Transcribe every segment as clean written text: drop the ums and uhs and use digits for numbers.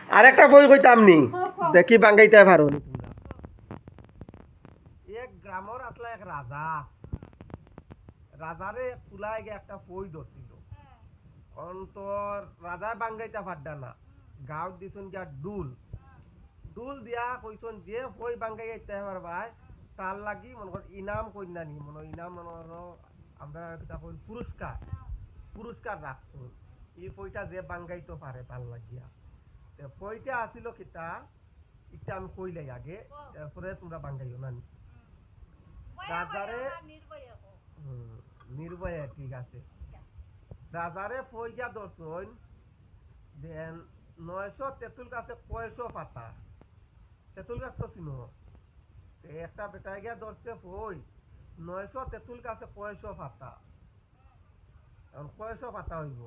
আরেকটা বই কইতাম নি দেখি বাঙ্গাইতে পারো নি তোমরা। এক গ্রামের আসলে এক রাজা, রাজারে কুলাই গিয়ে একটা বই ধরছিল, অন্তর রাজা বাঙ্গাইতে পারডা না, গাঁত দিছুন যা ডুল, ডুল দিয়া কইছন যে বই বাঙ্গাইতে পারবাই তার লাগি মনে কর ইনাম কইনা নি, মনে ইনাম মনে করো আমরা এটা কই পুরস্কার, পুরস্কার রাখছুন এই বইটা যে বাঙ্গাইতে পারে তার লাগিয়া। বইটা আসিল কিতা এটা আমি কইলাই আগে, এরপরে তোমরা বাঙ্গাইও না নি। রাজারে নির্ভয়ে ঠিক আছে, রাজারে পয়সা দর্শন দেন 900 তেঁতুল গাছে 500 পাতা, তেঁতুল গাছ তো চিনো, একটা বেটায় গিয়া ধরছে বই 900 তেঁতুল গাছে 500 পাতা, এখন 500 পাতা হইব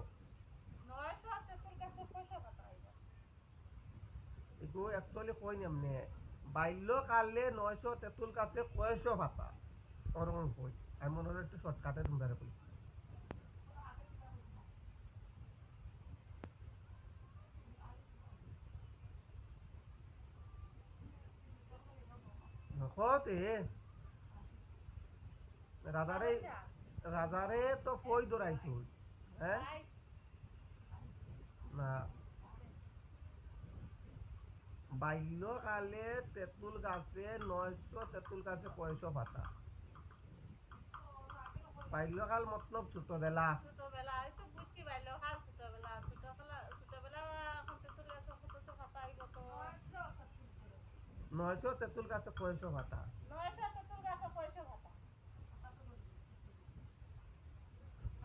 এগো অ্যাকচুয়ালি কই নেমনে বাল্যকালে 900 তেঁতুল গাছে 500 পাতা ওরকম কই, আমি মনে হয় একটু শর্টকাটে তোমরা কই নকতে রাজারে, রাজারে তো কই দৌড়াইছো হ্যাঁ না, বাল্যকালে তেঁতুল গাছে 900 তেঁতুল গাছে 500 পাতা, বাল্যকাল মতলব ছোটবেলা, 900 তেঁতুল গাছে 500 পাতা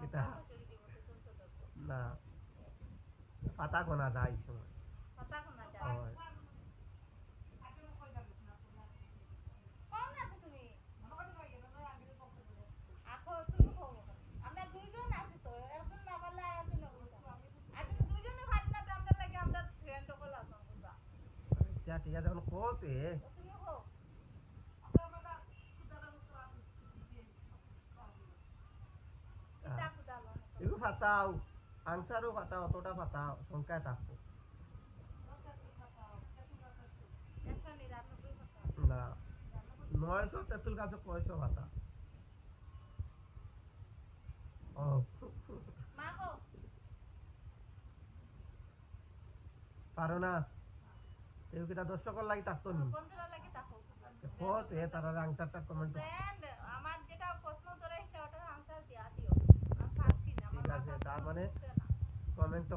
এটা না, পাতা গোনা যায় এই সময় হয়। আচ্ছা ঠিক আছে, এখন কোতে এগুলো ফাতাও আনসারও ফাতাও, অতটা ফাতাও সংখ্যায় থাকবো না, 900 তেঁতুল গাছে 500 পাতা। ও পারো না, এই কিটা দর্শকর লাগি থাকতো নি কোতে তারা আনসারটা কমেন্ট, ঠিক আছে তার মানে কমেন্ট তো